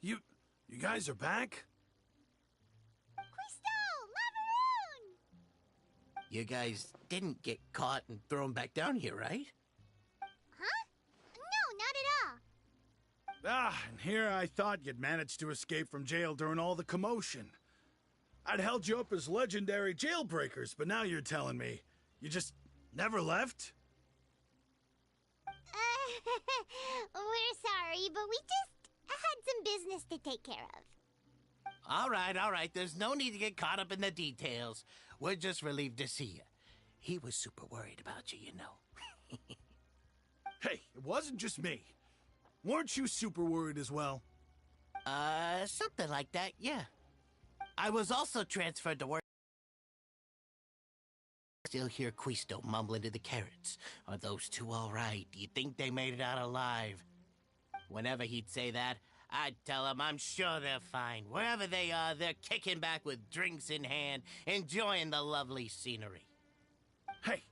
You guys are back? You guys didn't get caught and thrown back down here, right? Huh? No, not at all. Ah, and here I thought you'd managed to escape from jail during all the commotion. I'd held you up as legendary jailbreakers, but now you're telling me you just never left? We're sorry, but we just had some business to take care of. All right. There's no need to get caught up in the details. We're just relieved to see you. He was super worried about you, you know. Hey, it wasn't just me. Weren't you super worried as well? Something like that, yeah. I was also transferred to work. Still hear Quisto mumbling to the carrots. Are those two all right? Do you think they made it out alive? Whenever he'd say that, I'd tell him I'm sure they're fine. Wherever they are, they're kicking back with drinks in hand, enjoying the lovely scenery. Hey,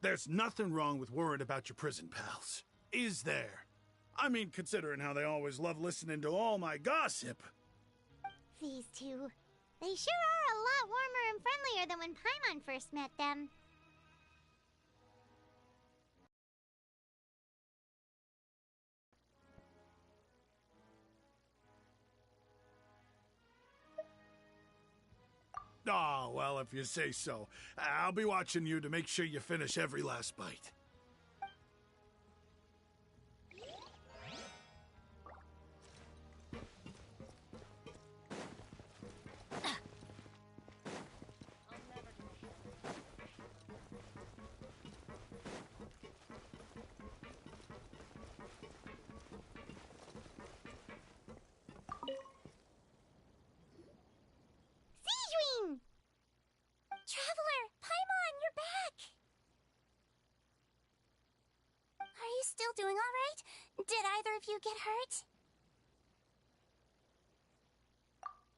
there's nothing wrong with worrying about your prison pals. Is there? I mean, considering how they always love listening to all my gossip. These two, they sure are a lot warmer and friendlier than when Paimon first met them. Oh, well, if you say so. I'll be watching you to make sure you finish every last bite. Traveler, Paimon, you're back! Are you still doing all right? Did either of you get hurt?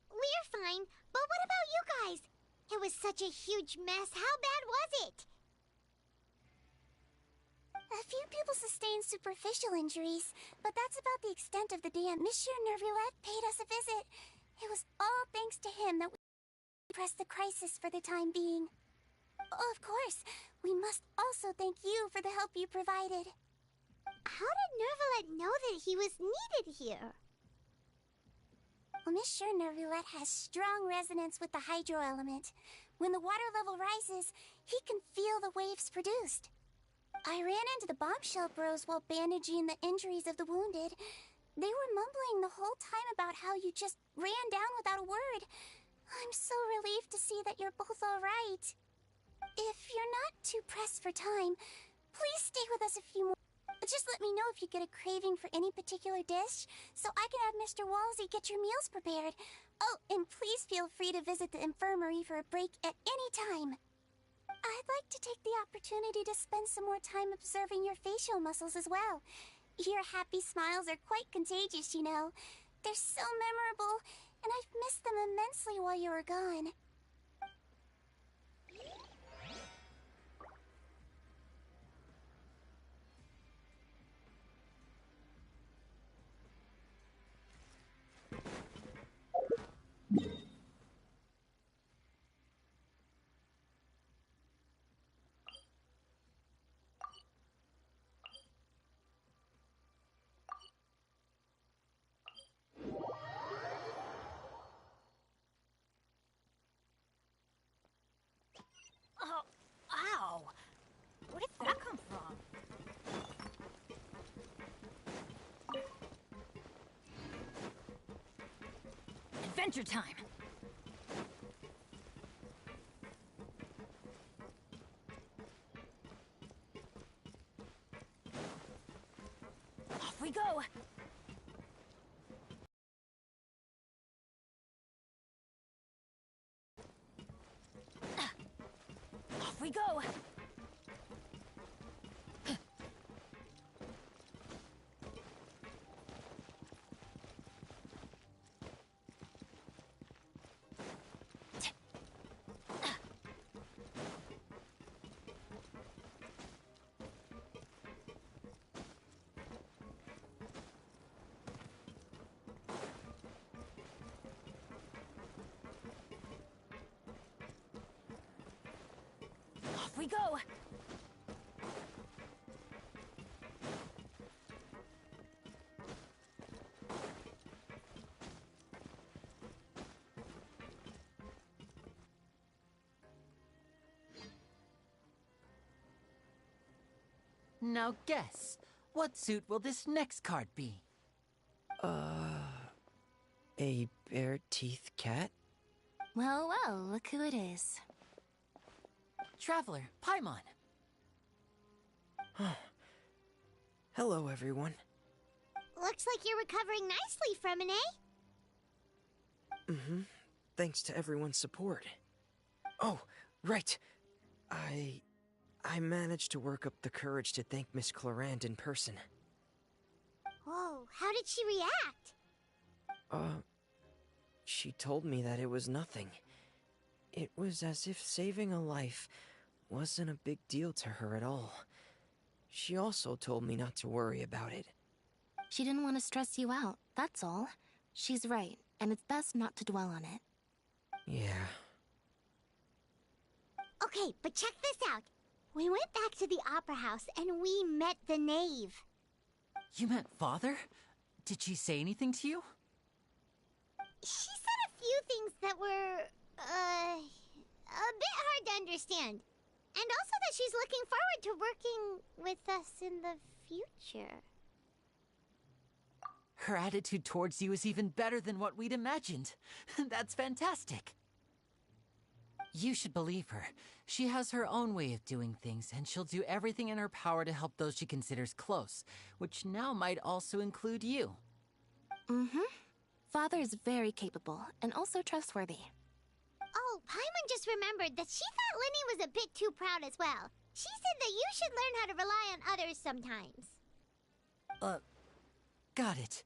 We're fine, but what about you guys? It was such a huge mess. How bad was it? A few people sustained superficial injuries, but that's about the extent of the damage. Monsieur Nervulette paid us a visit. It was all thanks to him that we pressed the crisis for the time being. Oh, of course, we must also thank you for the help you provided. How did Nervulette know that he was needed here? Well, Monsieur Nervulette has strong resonance with the hydro element. When the water level rises, he can feel the waves produced. I ran into the bombshell bros while bandaging the injuries of the wounded. They were mumbling the whole time about how you just ran down without a word. I'm so relieved to see that you're both all right. If you're not too pressed for time, please stay with us a few more. Just let me know if you get a craving for any particular dish, so I can have Mr. Walsey get your meals prepared. Oh, and please feel free to visit the infirmary for a break at any time. I'd like to take the opportunity to spend some more time observing your facial muscles as well. Your happy smiles are quite contagious, you know. They're so memorable, and I've missed them immensely while you were gone. Ow! Where did that come from? Adventure time! Off we go! Off we go! we go! Now guess, what suit will this next card be? A bare-teeth cat? Well, well, look who it is. Traveler, Paimon. Hello, everyone. Looks like you're recovering nicely from an Mm-hmm. Thanks to everyone's support. Oh, right. I managed to work up the courage to thank Miss Clorand in person. Whoa, how did she react? She told me that it was nothing. It was as if saving a life wasn't a big deal to her at all. She also told me not to worry about it. She didn't want to stress you out, that's all. She's right, and it's best not to dwell on it. Yeah. Okay, but check this out. We went back to the opera house and we met the knave. You met Father? Did she say anything to you? She said a few things that were, a bit hard to understand. And also that she's looking forward to working with us in the future. Her attitude towards you is even better than what we'd imagined. That's fantastic. You should believe her. She has her own way of doing things, and she'll do everything in her power to help those she considers close, which now might also include you. Mm-hmm. Father is very capable, and also trustworthy. Oh, Paimon just remembered that she thought Lenny was a bit too proud as well. She said that you should learn how to rely on others sometimes. Got it.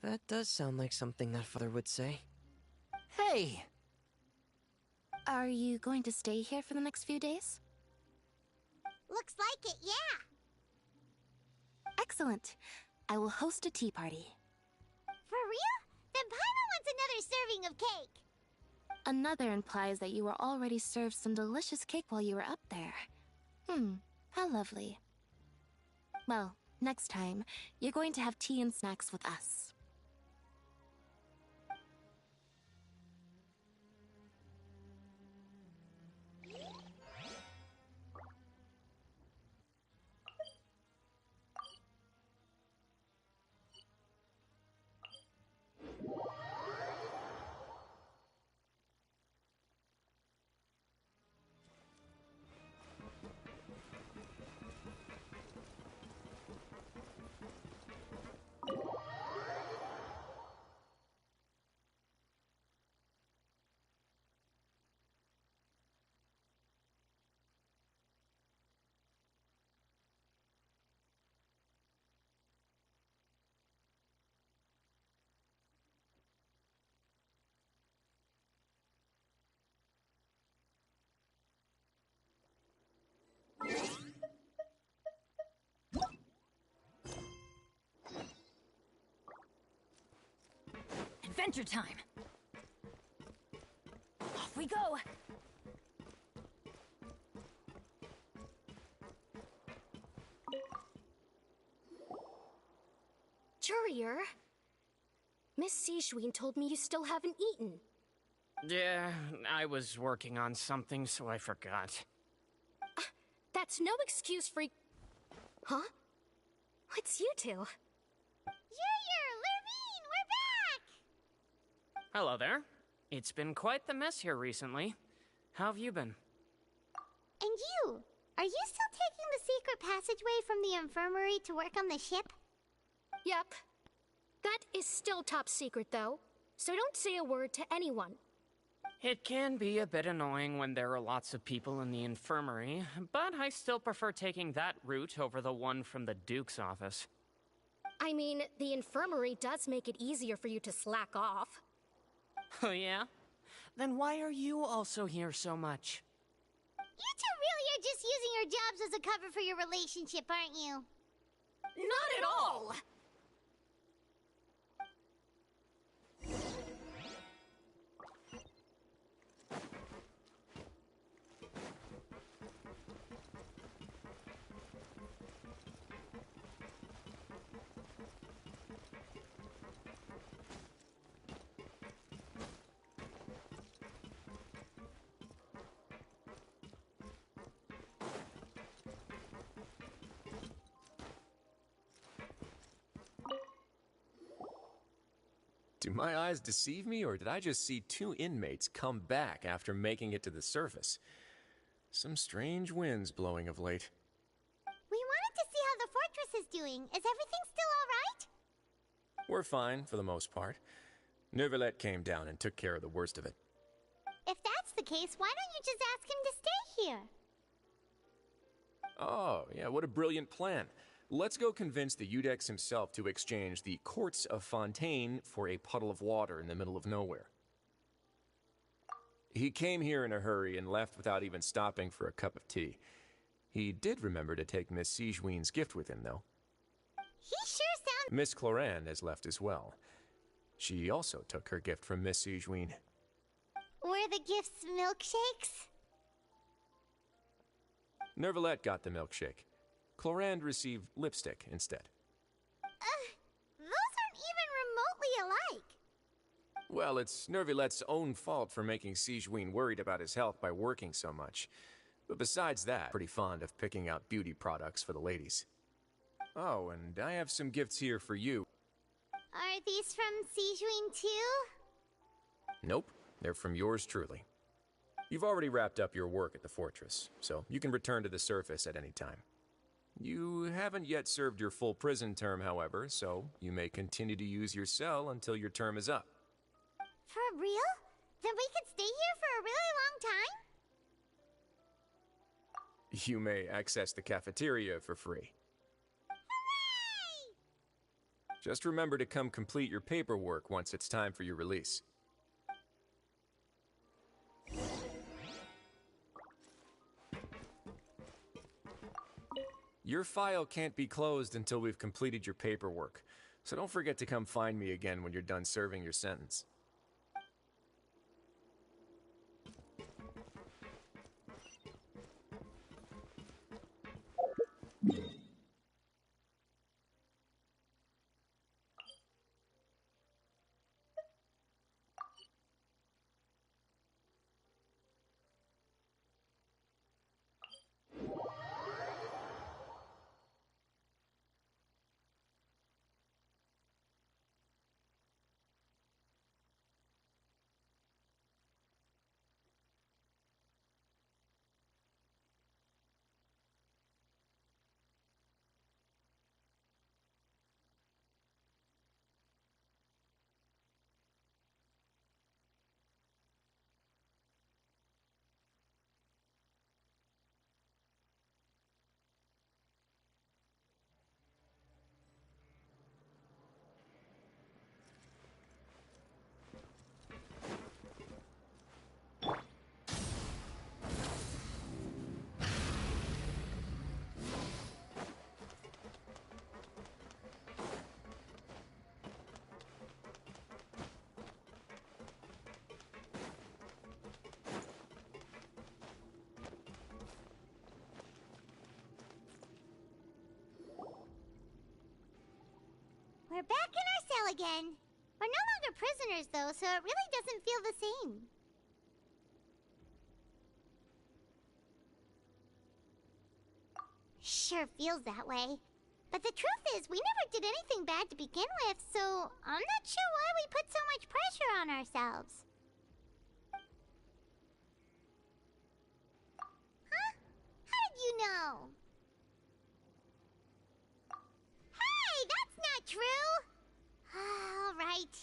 That does sound like something that Father would say. Hey! Are you going to stay here for the next few days? Looks like it, yeah. Excellent. I will host a tea party. For real? Then Paimon wants another serving of cake. Another implies that you were already served some delicious cake while you were up there. How lovely. Well, next time, you're going to have tea and snacks with us. Adventure time! Off we go! Courier, Miss Sishween told me you still haven't eaten. Yeah, I was working on something, so I forgot. That's no excuse for... Huh? It's you two. Lurvine, we're back! Hello there. It's been quite the mess here recently. How have you been? And you? Are you still taking the secret passageway from the infirmary to work on the ship? Yep. That is still top secret, though. So don't say a word to anyone. It can be a bit annoying when there are lots of people in the infirmary, but I still prefer taking that route over the one from the Duke's office. I mean, the infirmary does make it easier for you to slack off. Oh yeah? Then why are you also here so much? You two really are just using your jobs as a cover for your relationship, aren't you? Not at all! Do my eyes deceive me, or did I just see two inmates come back after making it to the surface? Some strange winds blowing of late. We wanted to see how the fortress is doing. Is everything still alright? We're fine, for the most part. Neuvillette came down and took care of the worst of it. If that's the case, why don't you just ask him to stay here? Oh, yeah, what a brilliant plan. Let's go convince the Udex himself to exchange the Courts of Fontaine for a puddle of water in the middle of nowhere. He came here in a hurry and left without even stopping for a cup of tea. He did remember to take Miss Sigewinne's gift with him, though. He sure sounds... Miss Clorinde has left as well. She also took her gift from Miss Sigewinne. Were the gifts milkshakes? Neuvillette got the milkshake. Clorinde received lipstick instead. Those aren't even remotely alike. Well, it's Neuvillette's own fault for making Sigewinne worried about his health by working so much. But besides that, pretty fond of picking out beauty products for the ladies. Oh, and I have some gifts here for you. Are these from Sigewinne too? Nope, they're from yours truly. You've already wrapped up your work at the fortress, so you can return to the surface at any time. You haven't yet served your full prison term, however, so you may continue to use your cell until your term is up. For real? Then we could stay here for a really long time? You may access the cafeteria for free. Hooray! Just remember to come complete your paperwork once it's time for your release. Your file can't be closed until we've completed your paperwork, so don't forget to come find me again when you're done serving your sentence. We're back in our cell again. We're no longer prisoners, though, so it really doesn't feel the same. Sure feels that way. But the truth is, we never did anything bad to begin with, so I'm not sure why we put so much pressure on ourselves. Huh? How did you know? Hey, that's not true! All right.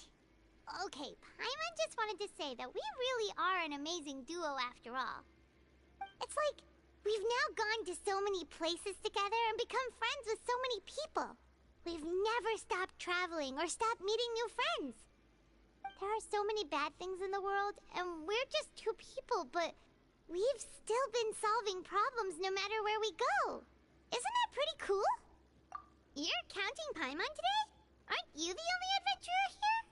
Okay, Paimon just wanted to say that we really are an amazing duo after all. It's like we've now gone to so many places together and become friends with so many people. We've never stopped traveling or stopped meeting new friends. There are so many bad things in the world, and we're just two people, but we've still been solving problems no matter where we go. Isn't that pretty cool? You're counting Paimon today? Aren't you the only adventurer here?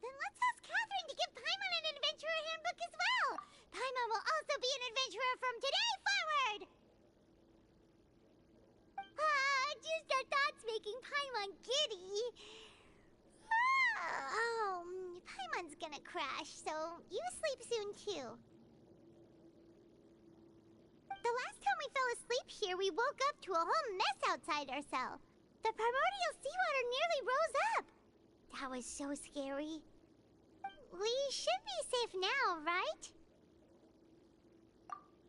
Then let's ask Catherine to give Paimon an adventurer handbook as well. Paimon will also be an adventurer from today forward. Just our thoughts making Paimon giddy. Paimon's gonna crash, so you sleep soon too. The last time we fell asleep here, we woke up to a whole mess outside our cell. The primordial seawater nearly rose up. That was so scary. We should be safe now, right?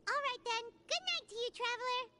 Alright then, good night to you, Traveler.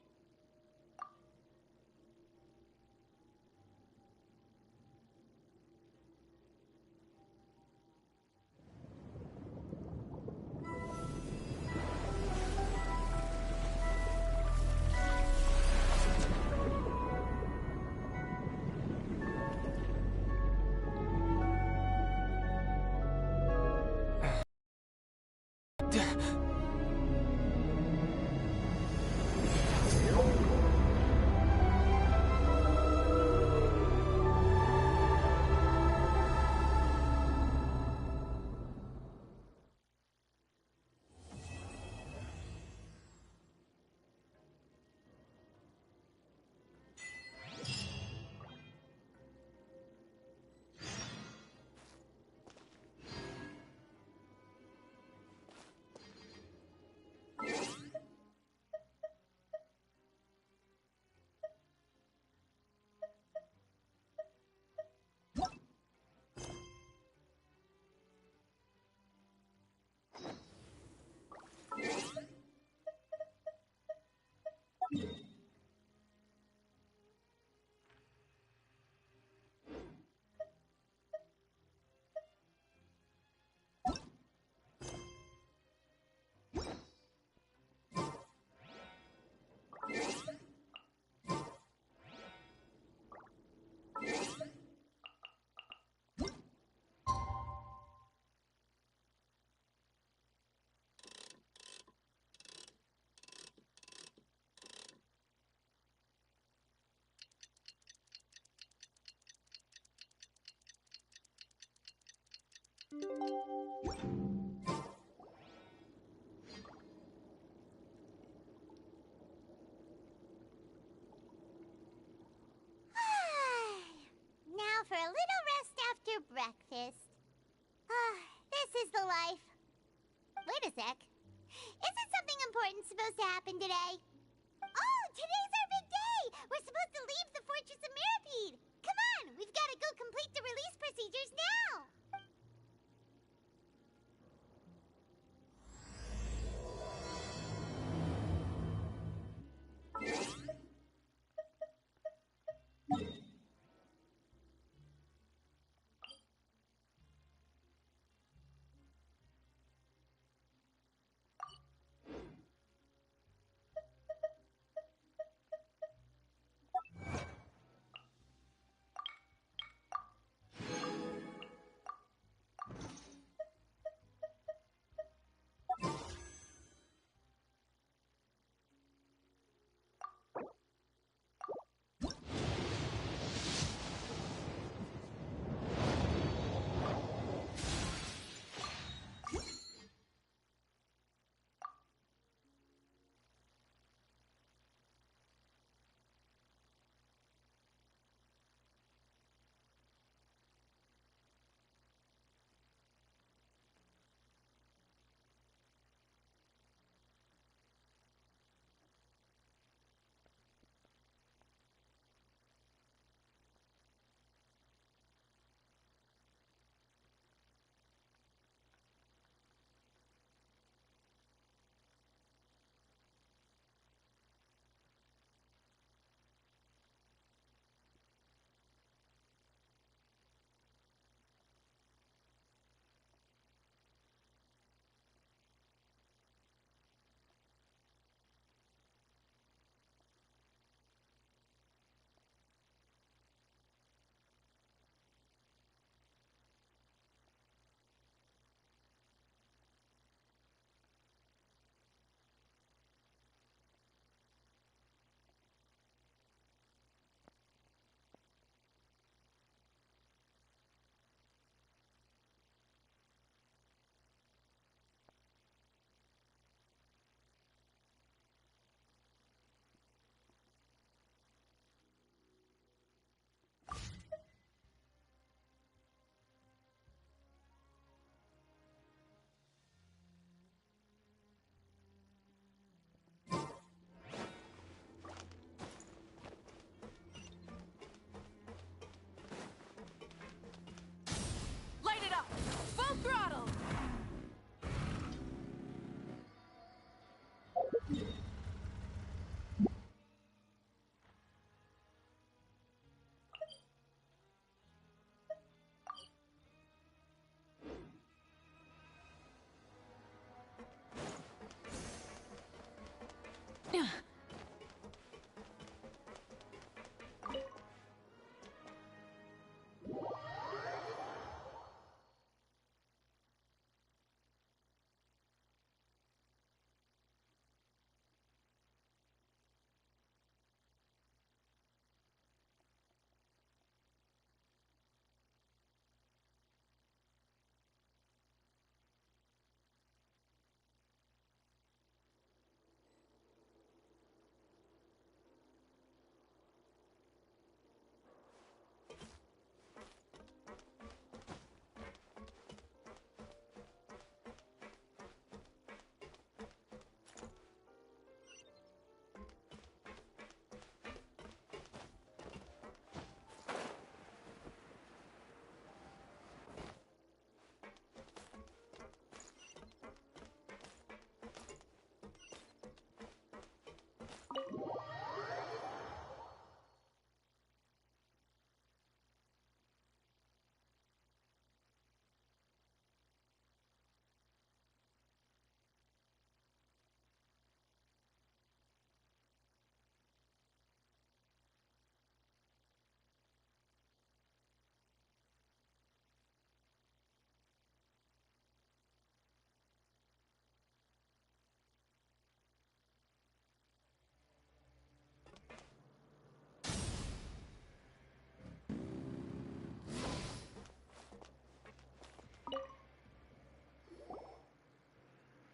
Now for a little rest after breakfast. This is the life. Wait a sec. Isn't something important supposed to happen today? Oh, today's our big day! We're supposed to leave the Fortress of Mirapede! Come on, we've got to go complete the release procedures now!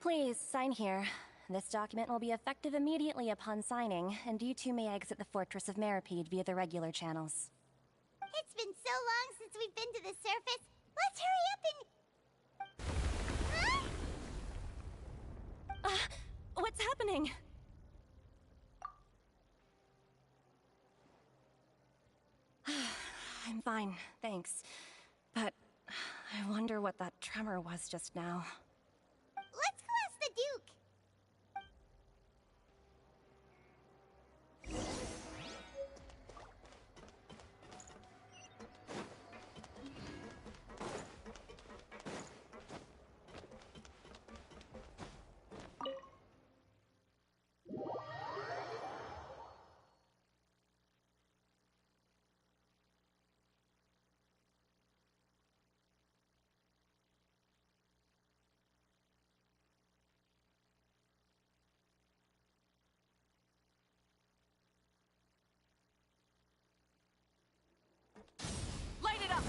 Please, sign here. This document will be effective immediately upon signing, and you two may exit the Fortress of Meripede via the regular channels. It's been so long since we've been to the surface. Let's hurry up and... What's happening? I'm fine, thanks. But I wonder what that tremor was just now. Let's go ask the Duke. Light it up!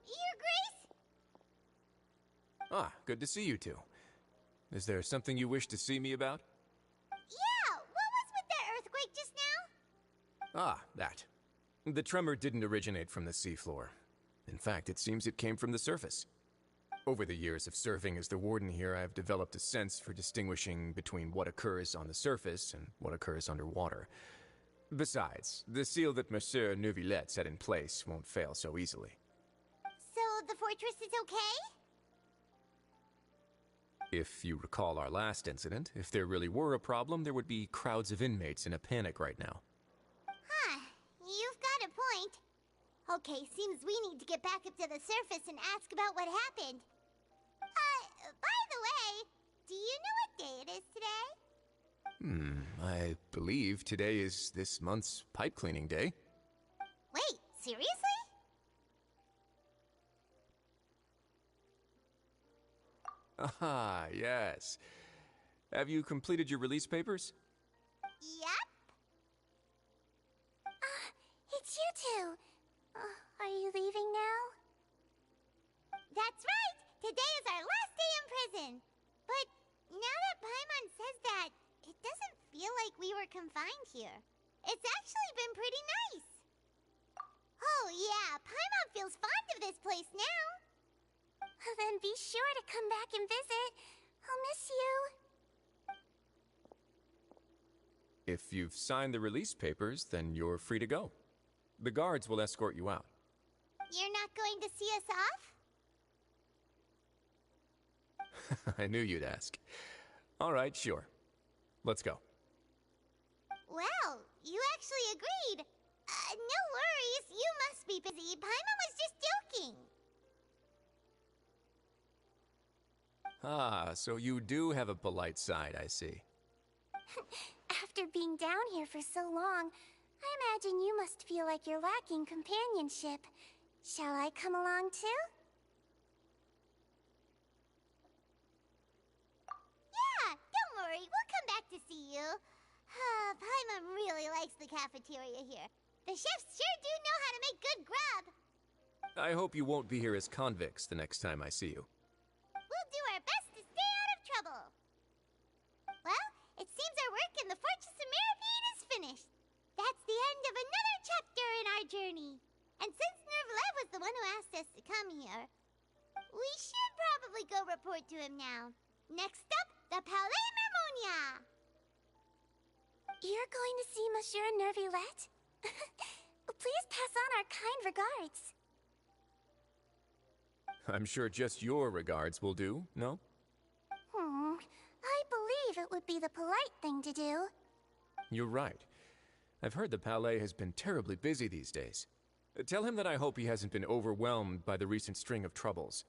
Your Grace? Ah, good to see you two. Is there something you wish to see me about? Yeah, what was with that earthquake just now? Ah, that. The tremor didn't originate from the seafloor. In fact, it seems it came from the surface. Over the years of serving as the warden here, I have developed a sense for distinguishing between what occurs on the surface and what occurs underwater. Besides, the seal that Monsieur Neuvillette set in place won't fail so easily. So the fortress is okay? If you recall our last incident, if there really were a problem, there would be crowds of inmates in a panic right now. Huh, you've got a point. Okay, seems we need to get back up to the surface and ask about what happened. By the way, do you know what day it is today? I believe today is this month's pipe cleaning day. Wait, seriously? Ah, yes. Have you completed your release papers? Yep. It's you two. Are you leaving now? That's right! Today is our last day in prison! But now that Paimon says that, it doesn't feel like we were confined here. It's actually been pretty nice. Oh yeah, Paimon feels fond of this place now. Then be sure to come back and visit. I'll miss you. If you've signed the release papers, then you're free to go. The guards will escort you out. You're not going to see us off? I knew you'd ask. All right, sure. Let's go. Well, you actually agreed. No worries, you must be busy. Paimon was just joking. Ah, so you do have a polite side, I see. After being down here for so long, I imagine you must feel like you're lacking companionship. Shall I come along too? Yeah, don't worry, we'll come back to see you. Paimon really likes the cafeteria here. The chefs sure do know how to make good grub. I hope you won't be here as convicts the next time I see you. We'll do our best to stay out of trouble. Well, it seems our work in the Fortress of Meripede is finished. That's the end of another chapter in our journey. And since Neuvillette was the one who asked us to come here, we should probably go report to him now. Next up, the Palais Mermonia. You're going to see Monsieur Neuvillette? Please pass on our kind regards. I'm sure just your regards will do, no? I believe it would be the polite thing to do. You're right. I've heard the Palais has been terribly busy these days. Tell him that I hope he hasn't been overwhelmed by the recent string of troubles.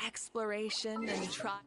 exploration and trials.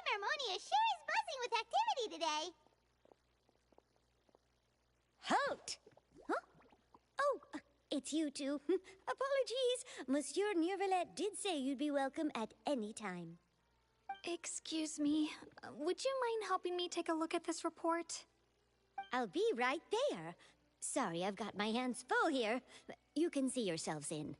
Mermonia sure is buzzing with activity today. Halt! Huh? Oh, it's you two. Apologies. Monsieur Neuvillette did say you'd be welcome at any time. Excuse me. Would you mind helping me take a look at this report? I'll be right there. Sorry, I've got my hands full here. You can see yourselves in.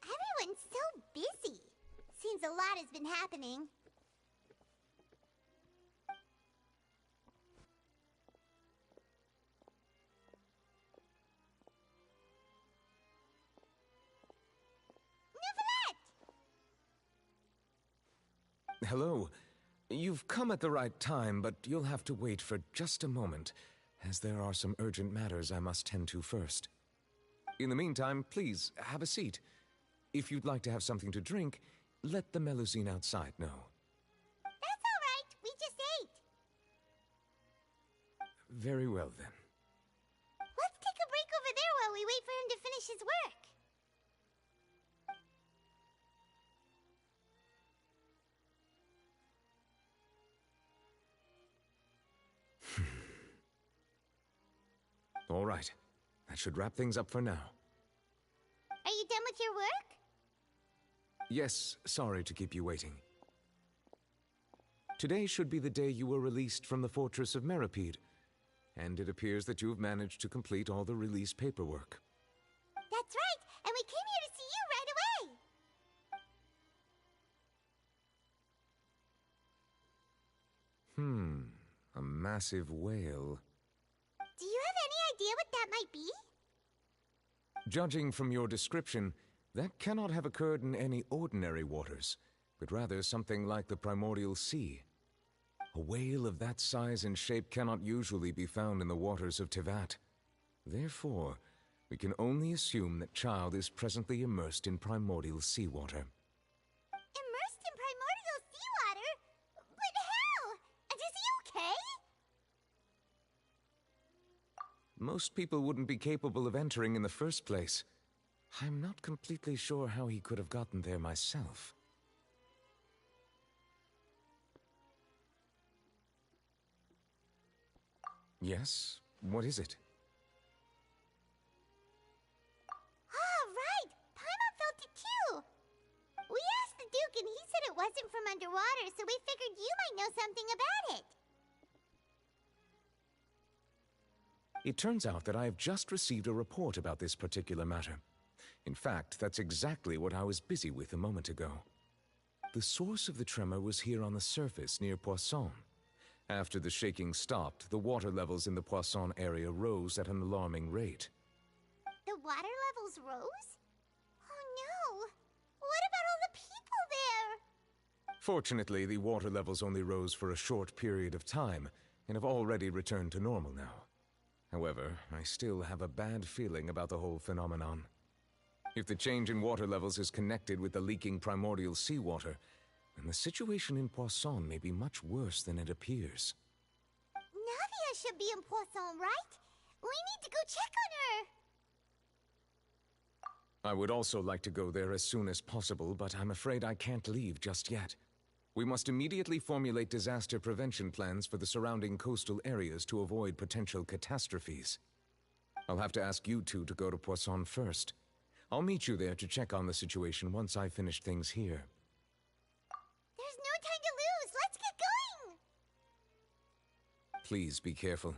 Everyone's so busy. Seems a lot has been happening. Hello. You've come at the right time, but you'll have to wait for just a moment, as there are some urgent matters I must tend to first. In the meantime, please, have a seat. If you'd like to have something to drink, let the Melusine outside know. That's all right. We just ate. Very well, then. Let's take a break over there while we wait for him to finish his work. All right. That should wrap things up for now. Are you done with your work? Yes, sorry to keep you waiting. Today should be the day you were released from the Fortress of Meripede, and it appears that you have managed to complete all the release paperwork. That's right, and we came here to see you right away. A massive whale. Do you have any idea what that might be? Judging from your description, that cannot have occurred in any ordinary waters, but rather something like the primordial sea. A whale of that size and shape cannot usually be found in the waters of Tevat. Therefore, we can only assume that Child is presently immersed in primordial seawater. Immersed in primordial seawater? But how? And is he okay? Most people wouldn't be capable of entering in the first place. I'm not completely sure how he could have gotten there myself. Yes? What is it? Oh, right! Paimon felt it too! We asked the Duke and he said it wasn't from underwater, so we figured you might know something about it. It turns out that I have just received a report about this particular matter. In fact, that's exactly what I was busy with a moment ago. The source of the tremor was here on the surface near Poisson. After the shaking stopped, the water levels in the Poisson area rose at an alarming rate. The water levels rose? Oh no! What about all the people there? Fortunately, the water levels only rose for a short period of time, and have already returned to normal now. However, I still have a bad feeling about the whole phenomenon. If the change in water levels is connected with the leaking primordial seawater, then the situation in Poisson may be much worse than it appears. Navia should be in Poisson, right? We need to go check on her! I would also like to go there as soon as possible, but I'm afraid I can't leave just yet. We must immediately formulate disaster prevention plans for the surrounding coastal areas to avoid potential catastrophes. I'll have to ask you two to go to Poisson first. I'll meet you there to check on the situation once I finish things here. There's no time to lose! Let's get going! Please be careful.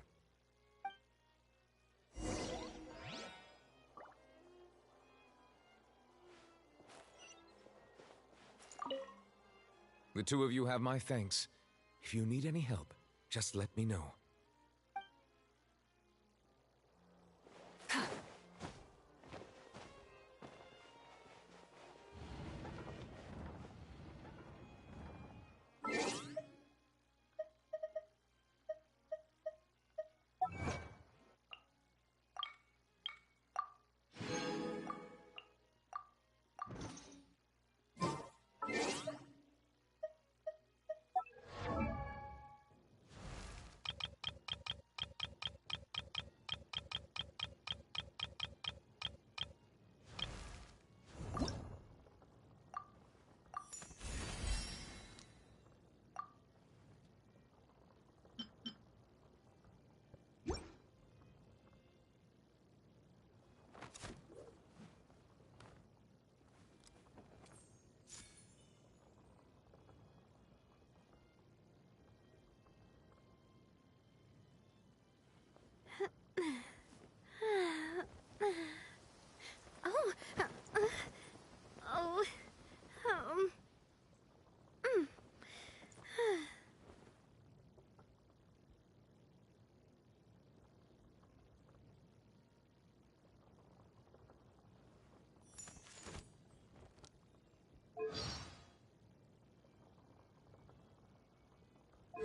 The two of you have my thanks. If you need any help, just let me know. Oh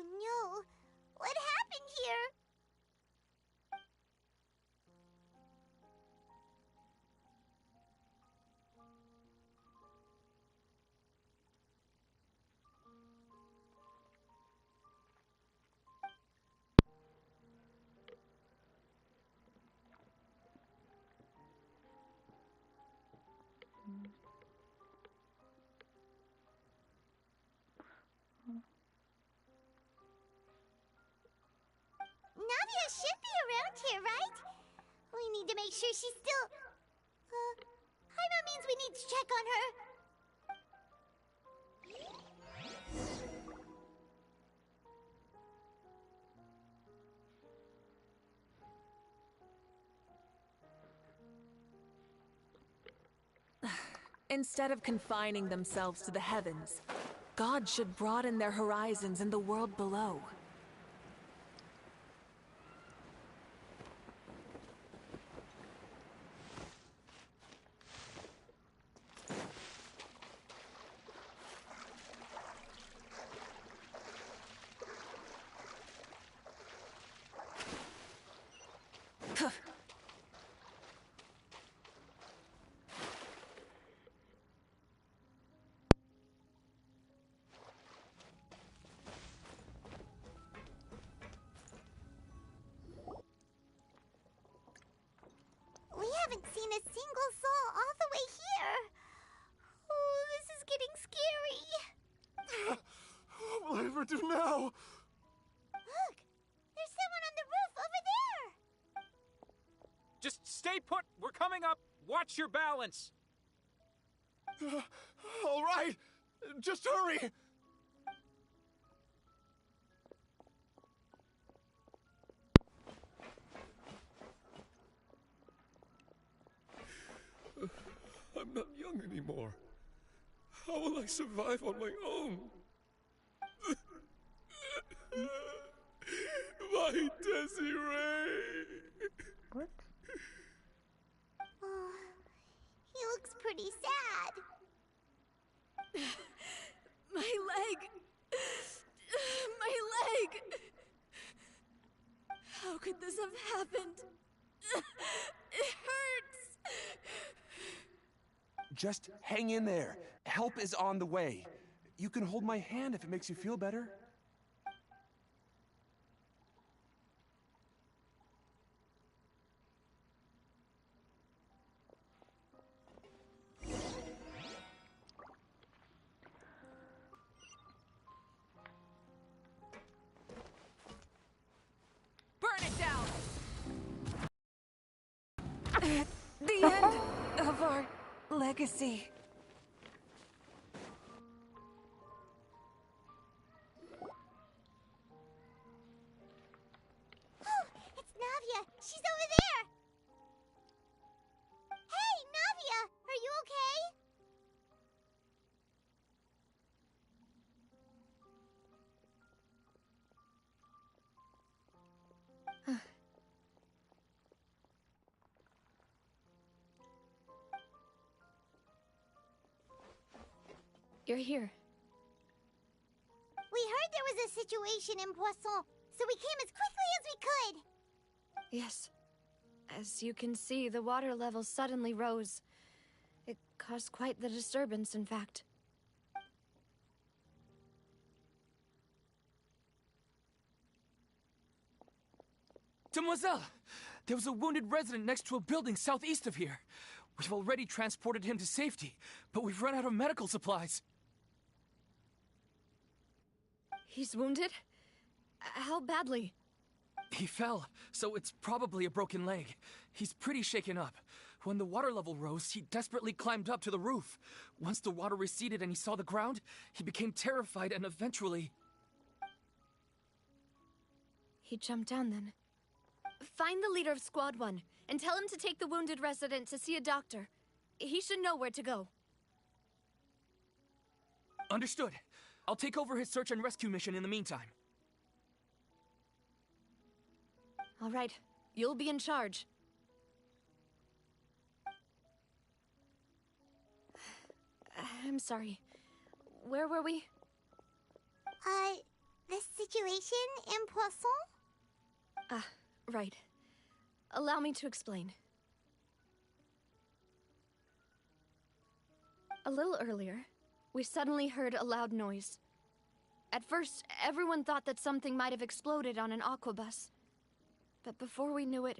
no! What happened here? Navia should be around here, right? We need to make sure she's still... Paimon means we need to check on her. Instead of confining themselves to the heavens, God should broaden their horizons in the world below. We haven't seen a single soul all the way here. Oh, this is getting scary. What will I ever do now? Look, there's someone on the roof over there. Just stay put. We're coming up. Watch your balance. All right, just hurry. I'm not young anymore. How will I survive on my own? My Desiree! What? Oh, he looks pretty sad. My leg! My leg! How could this have happened? It hurts! Just hang in there. Help is on the way. You can hold my hand if it makes you feel better. Burn it down! The end of our legacy. Oh, it's Navia. She's over there. Hey, Navia, are you okay? You're here. We heard there was a situation in Poisson, so we came as quickly as we could. Yes. As you can see, the water level suddenly rose. It caused quite the disturbance, in fact. Demoiselle! There was a wounded resident next to a building southeast of here. We've already transported him to safety, but we've run out of medical supplies. He's wounded? How badly? He fell, so it's probably a broken leg. He's pretty shaken up. When the water level rose, he desperately climbed up to the roof. Once the water receded and he saw the ground, he became terrified and eventually... He jumped down then. Find the leader of Squad 1 and tell him to take the wounded resident to see a doctor. He should know where to go. Understood. I'll take over his search and rescue mission in the meantime. All right. You'll be in charge. I'm sorry. Where were we? The situation in Poisson? Ah, right. Allow me to explain. A little earlier, we suddenly heard a loud noise. At first, everyone thought that something might have exploded on an aquabus. But before we knew it,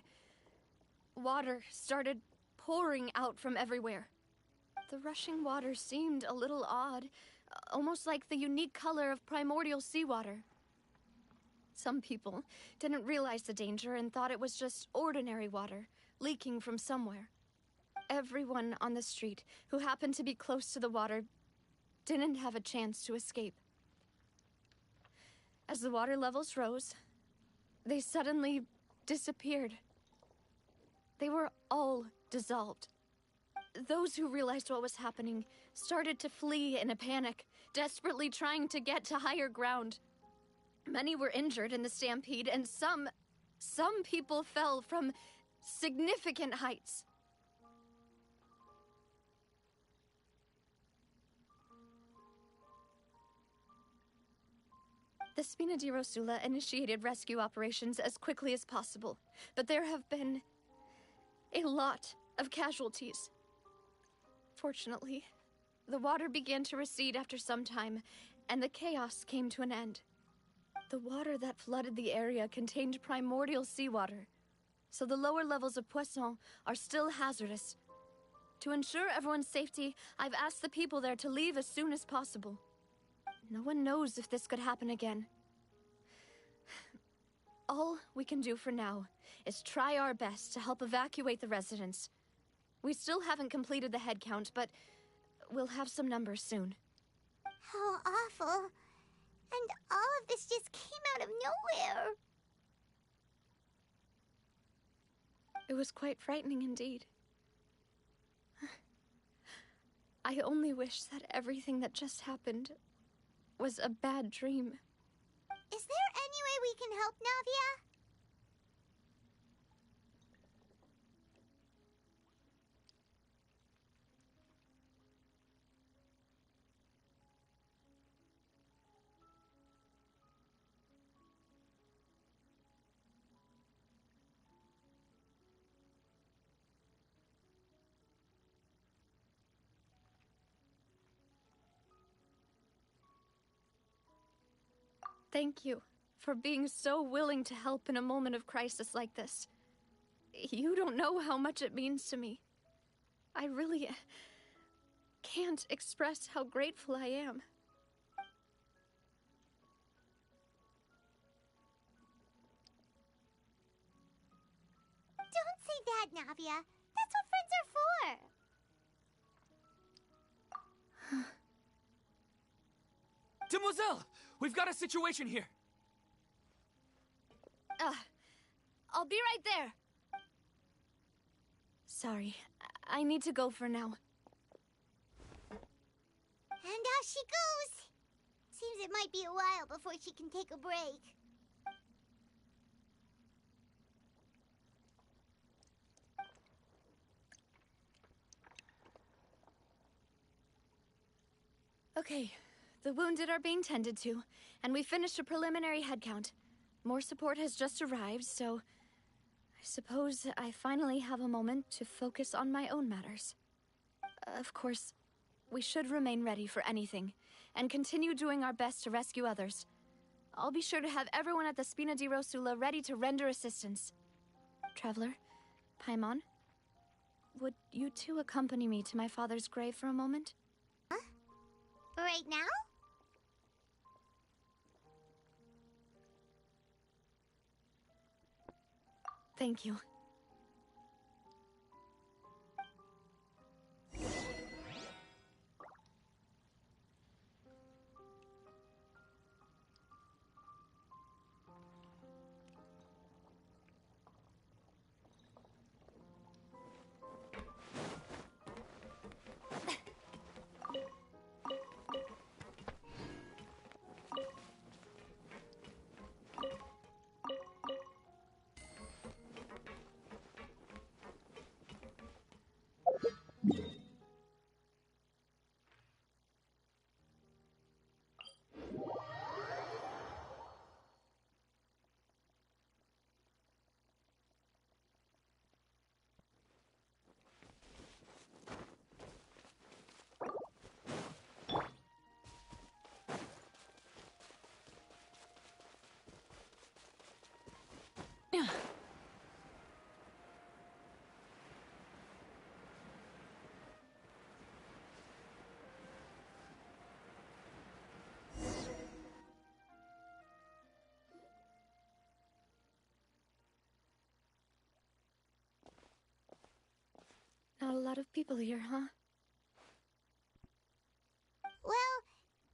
water started pouring out from everywhere. The rushing water seemed a little odd, almost like the unique color of primordial seawater. Some people didn't realize the danger and thought it was just ordinary water, leaking from somewhere. Everyone on the street who happened to be close to the water didn't have a chance to escape. As the water levels rose, they suddenly disappeared. They were all dissolved. those who realized what was happening started to flee in a panic, desperately trying to get to higher ground. Many were injured in the stampede, and some people fell from significant heights. The Spina di Rosula initiated rescue operations as quickly as possible, but there have been a lot of casualties. Fortunately, the water began to recede after some time, and the chaos came to an end. The water that flooded the area contained primordial seawater, so the lower levels of Poisson are still hazardous. To ensure everyone's safety, I've asked the people there to leave as soon as possible. No one knows if this could happen again. All we can do for now is try our best to help evacuate the residents. We still haven't completed the head count, but we'll have some numbers soon. How awful. And all of this just came out of nowhere. It was quite frightening indeed. I only wish that everything that just happened was a bad dream. Is there any way we can help, Navia? Thank you for being so willing to help in a moment of crisis like this. You don't know how much it means to me. I really can't express how grateful I am. Don't say that, Navia. That's what friends are for. Demoiselle! We've got a situation here! I'll be right there. Sorry, I need to go for now. And off she goes. Seems it might be a while before she can take a break. Okay, the wounded are being tended to, and we finished a preliminary head count. More support has just arrived, so I suppose I finally have a moment to focus on my own matters. Of course, we should remain ready for anything, and continue doing our best to rescue others. I'll be sure to have everyone at the Spina di Rosula ready to render assistance. Traveler, Paimon, would you two accompany me to my father's grave for a moment? Huh? Right now? Thank you. Not a lot of people here, huh? Well,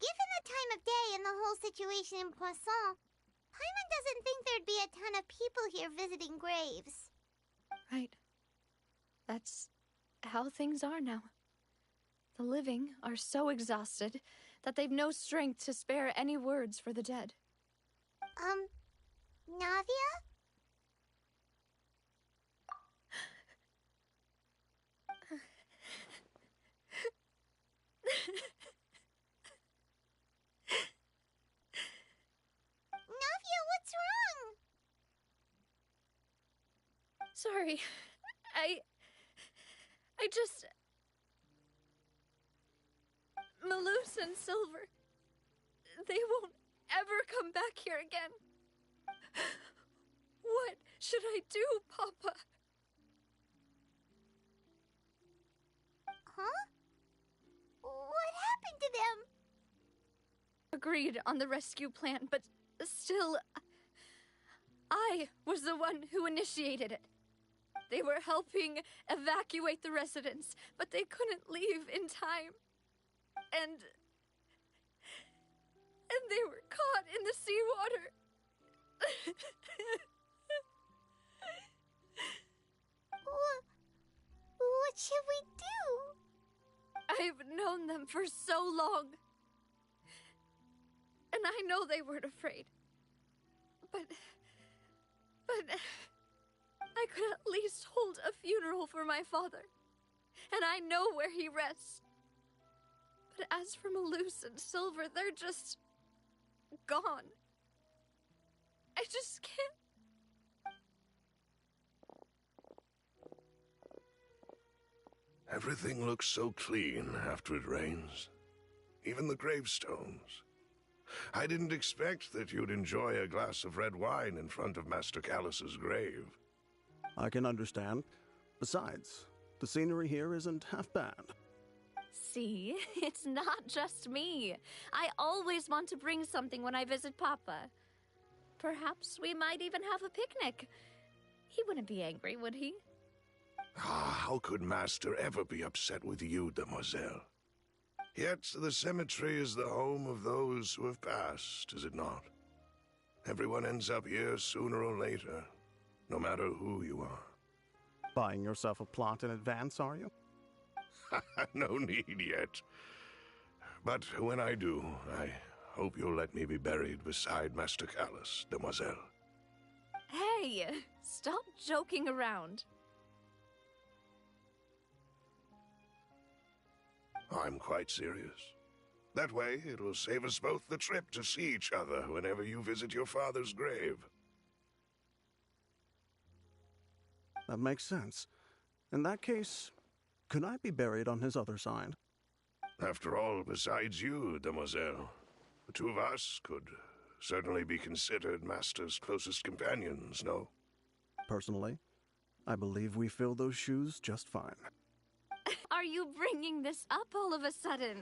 given the time of day and the whole situation in Poisson, Paimon doesn't think there'd be a ton of people here visiting graves. Right. That's how things are now. The living are so exhausted that they've no strength to spare any words for the dead. Navia? Navia, what's wrong? Sorry. I just... Maloose and Silver, they won't ever come back here again. What should I do, Papa? Huh? What happened to them? Agreed on the rescue plan, but still, I was the one who initiated it. They were helping evacuate the residents, but they couldn't leave in time. And they were caught in the seawater. What should we do? I've known them for so long. And I know they weren't afraid. But I could at least hold a funeral for my father. And I know where he rests. But as for Maloose and Silver, they're just... gone. I just can't... Everything looks so clean after it rains. Even the gravestones. I didn't expect that you'd enjoy a glass of red wine in front of Master Callus's grave. I can understand. Besides, the scenery here isn't half bad. See, it's not just me. I always want to bring something when I visit Papa. Perhaps we might even have a picnic. He wouldn't be angry, would he? How could Master ever be upset with you, demoiselle? Yet the cemetery is the home of those who have passed, is it not? Everyone ends up here sooner or later, no matter who you are. Buying yourself a plot in advance, are you? No need yet. But when I do, I hope you'll let me be buried beside Master Callus, demoiselle. Hey, stop joking around. I'm quite serious. That way, it will save us both the trip to see each other whenever you visit your father's grave. That makes sense. In that case, could I be buried on his other side? After all, besides you, demoiselle, the two of us could certainly be considered Master's closest companions, no? Personally, I believe we fill those shoes just fine. Are you bringing this up all of a sudden?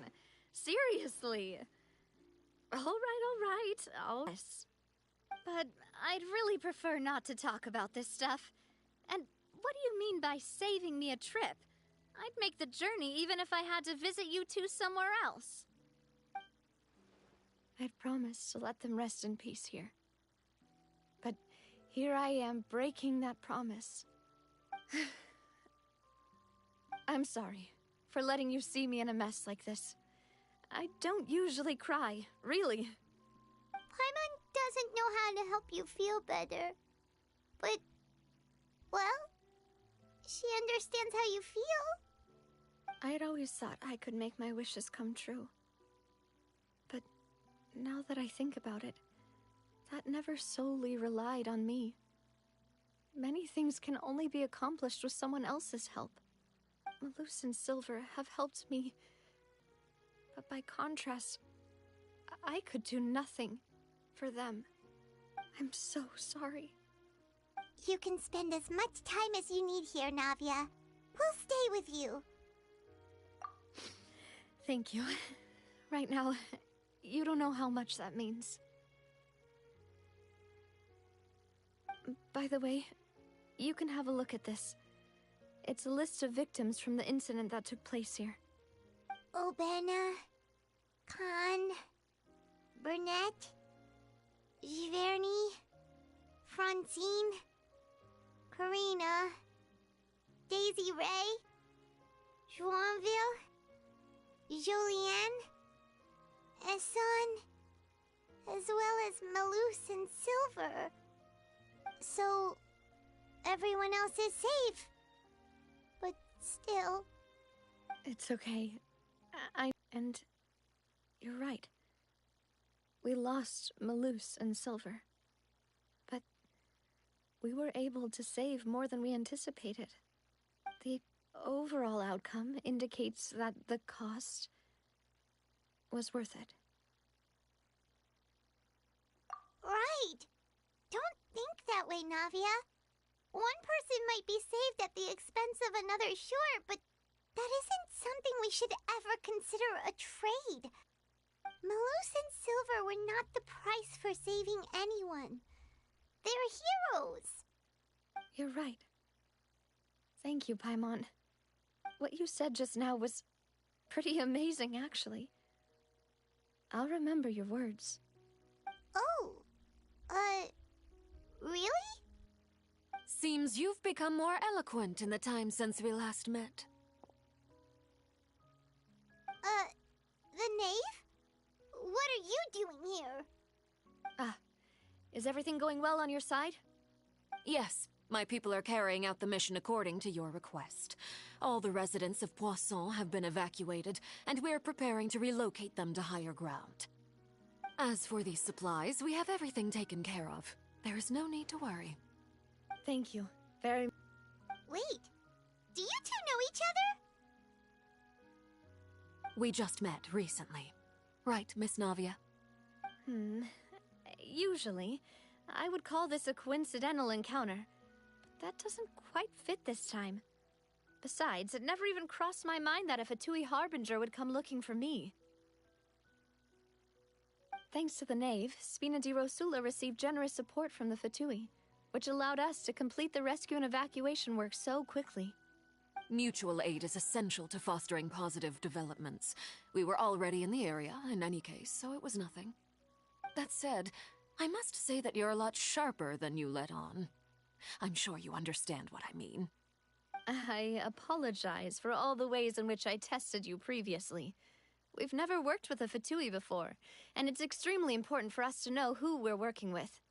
Seriously? All right. But I'd really prefer not to talk about this stuff. And what do you mean by saving me a trip? I'd make the journey even if I had to visit you two somewhere else. I'd promised to let them rest in peace here. But here I am breaking that promise. I'm sorry for letting you see me in a mess like this. I don't usually cry, really. Paimon doesn't know how to help you feel better. But, well, she understands how you feel. I had always thought I could make my wishes come true. But now that I think about it, that never solely relied on me. Many things can only be accomplished with someone else's help. Maloose and Silver have helped me, but by contrast, I could do nothing for them. I'm so sorry. You can spend as much time as you need here, Navia. We'll stay with you. Thank you. Right now, you don't know how much that means. By the way, you can have a look at this. It's a list of victims from the incident that took place here. Obena, Khan, Burnett, Giverny, Francine, Karina, Daisy Ray, Julianne, Esan, as well as Malus and Silver. So, everyone else is safe. But still... It's okay. And you're right. We lost Malus and Silver. But we were able to save more than we anticipated. The overall outcome indicates that the cost was worth it. Right. Don't think that way, Navia. One person might be saved at the expense of another, sure, but that isn't something we should ever consider a trade. Malus and Silver were not the price for saving anyone. They're heroes. You're right. Thank you, Paimon. What you said just now was pretty amazing, actually. I'll remember your words. Oh, really? Seems you've become more eloquent in the time since we last met. The knave? What are you doing here? Is everything going well on your side? Yes, my people are carrying out the mission according to your request. All the residents of Poisson have been evacuated, and we're preparing to relocate them to higher ground. As for these supplies, we have everything taken care of. There is no need to worry. Thank you. Very... Wait, do you two know each other? We just met recently. Right, Miss Navia? Usually, I would call this a coincidental encounter. But that doesn't quite fit this time. Besides, it never even crossed my mind that a Fatui Harbinger would come looking for me. Thanks to the Knave, Spina di Rosula received generous support from the Fatui, which allowed us to complete the rescue and evacuation work so quickly. Mutual aid is essential to fostering positive developments. We were already in the area, in any case, so it was nothing. That said, I must say that you're a lot sharper than you let on. I'm sure you understand what I mean. I apologize for all the ways in which I tested you previously. We've never worked with a Fatui before, and it's extremely important for us to know who we're working with.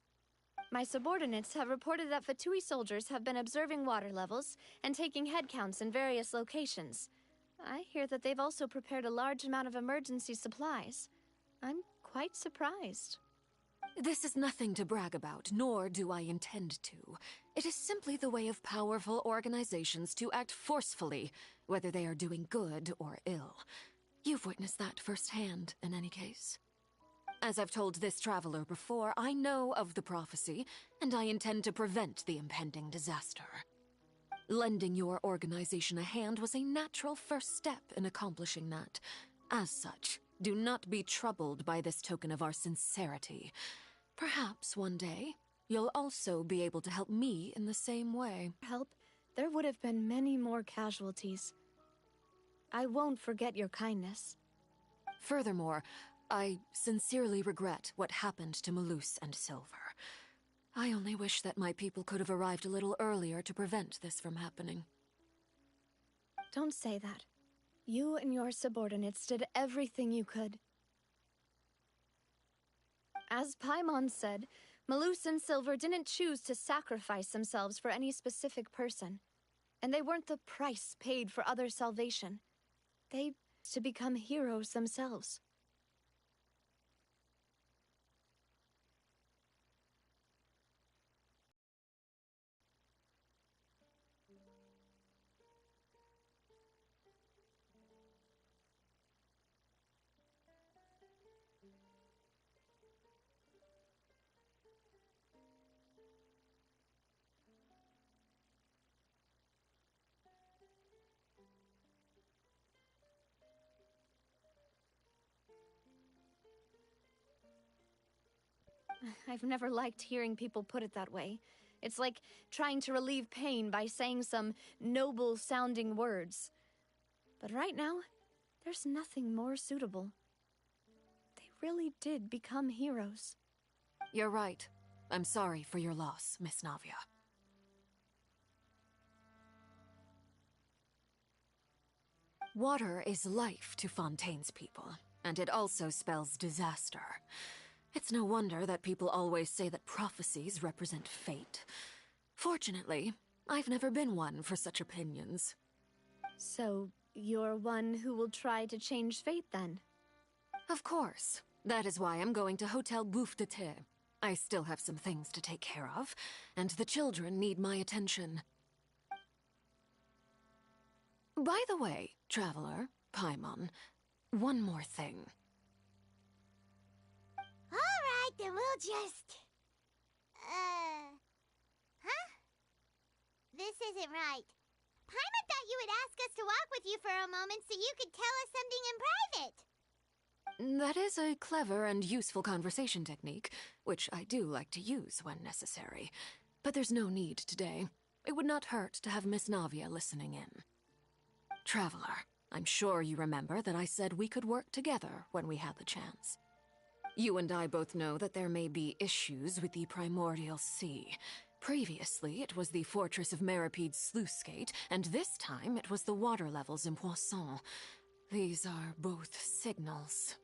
My subordinates have reported that Fatui soldiers have been observing water levels and taking head counts in various locations. I hear that they've also prepared a large amount of emergency supplies. I'm quite surprised. This is nothing to brag about, nor do I intend to. It is simply the way of powerful organizations to act forcefully, whether they are doing good or ill. You've witnessed that firsthand, in any case. As I've told this traveler before, I know of the prophecy, and I intend to prevent the impending disaster. Lending your organization a hand was a natural first step in accomplishing that. As such, do not be troubled by this token of our sincerity. Perhaps one day, you'll also be able to help me in the same way. Help? There would have been many more casualties. I won't forget your kindness. Furthermore, I sincerely regret what happened to Malus and Silver. I only wish that my people could have arrived a little earlier to prevent this from happening. Don't say that. You and your subordinates did everything you could. As Paimon said, Malus and Silver didn't choose to sacrifice themselves for any specific person. And they weren't the price paid for other salvation. They to become heroes themselves. I've never liked hearing people put it that way. It's like trying to relieve pain by saying some noble-sounding words. But right now, there's nothing more suitable. They really did become heroes. You're right. I'm sorry for your loss, Miss Navia. Water is life to Fontaine's people, and it also spells disaster. It's no wonder that people always say that prophecies represent fate. Fortunately, I've never been one for such opinions. So, you're one who will try to change fate, then? Of course. That is why I'm going to Hotel Bouffe de Thé. I still have some things to take care of, and the children need my attention. By the way, Traveler, Paimon, one more thing. Alright, then we'll just... Huh? This isn't right. Paimon thought you would ask us to walk with you for a moment so you could tell us something in private. That is a clever and useful conversation technique, which I do like to use when necessary. But there's no need today. It would not hurt to have Miss Navia listening in. Traveler, I'm sure you remember that I said we could work together when we had the chance. You and I both know that there may be issues with the Primordial Sea. Previously, it was the Fortress of Meripede's sluice gate, and this time it was the water levels in Poisson. These are both signals.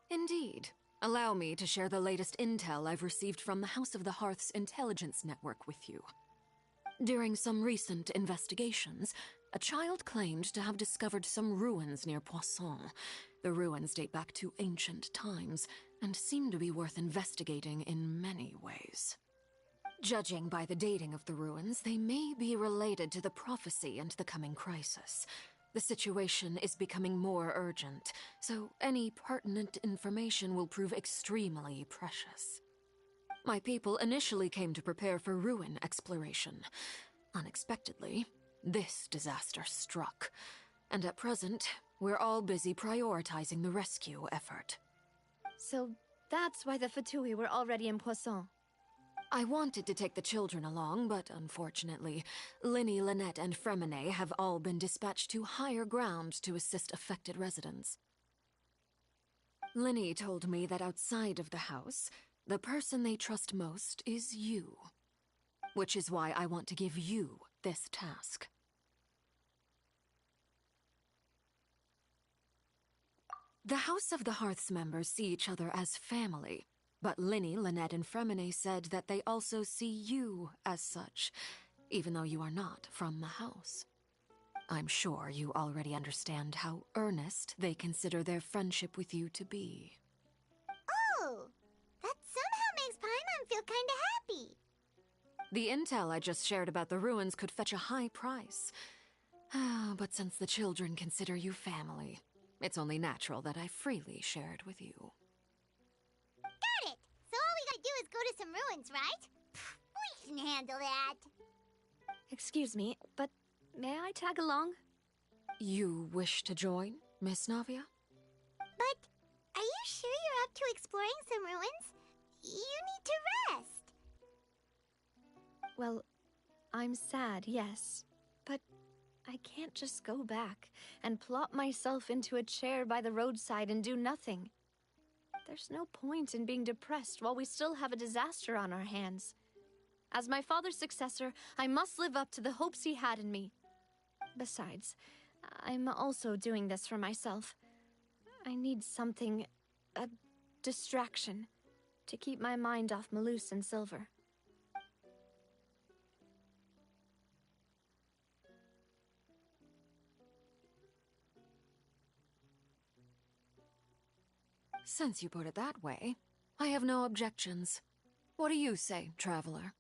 Indeed. Allow me to share the latest intel I've received from the House of the Hearth's intelligence network with you. During some recent investigations, a child claimed to have discovered some ruins near Poisson. The ruins date back to ancient times, and seem to be worth investigating in many ways. Judging by the dating of the ruins, they may be related to the prophecy and the coming crisis. The situation is becoming more urgent, so any pertinent information will prove extremely precious. My people initially came to prepare for ruin exploration. Unexpectedly, this disaster struck, and at present, we're all busy prioritizing the rescue effort. So that's why the Fatui were already in Poisson. I wanted to take the children along, but unfortunately, Linny, Lynette, and Fremine have all been dispatched to higher ground to assist affected residents. Linny told me that outside of the house, the person they trust most is you. Which is why I want to give you this task. The House of the Hearth's members see each other as family, but Linny, Lynette, and Fremine said that they also see you as such, even though you are not from the house. I'm sure you already understand how earnest they consider their friendship with you to be. Oh, that somehow makes Paimon feel kinda happy. The intel I just shared about the ruins could fetch a high price. But since the children consider you family, it's only natural that I freely share it with you. Got it! So all we gotta do is go to some ruins, right? We can handle that. Excuse me, but may I tag along? You wish to join, Miss Navia? But are you sure you're up to exploring some ruins? You need to rest. Well, I'm sad, yes, but I can't just go back and plop myself into a chair by the roadside and do nothing. There's no point in being depressed while we still have a disaster on our hands. As my father's successor, I must live up to the hopes he had in me. Besides, I'm also doing this for myself. I need something, a distraction, to keep my mind off Malus and Silver. Since you put it that way, I have no objections. What do you say, Traveler?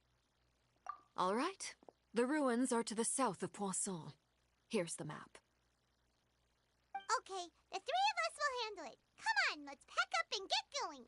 All right. The ruins are to the south of Poisson. Here's the map. Okay, the three of us will handle it. Come on, let's pack up and get going.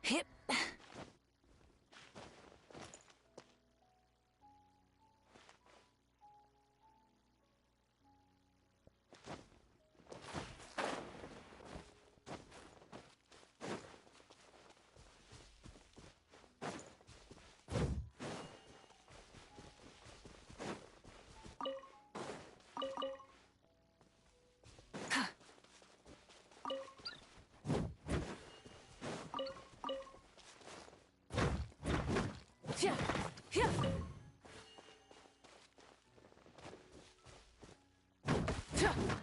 Hip. Yeah. Yeah. Yeah.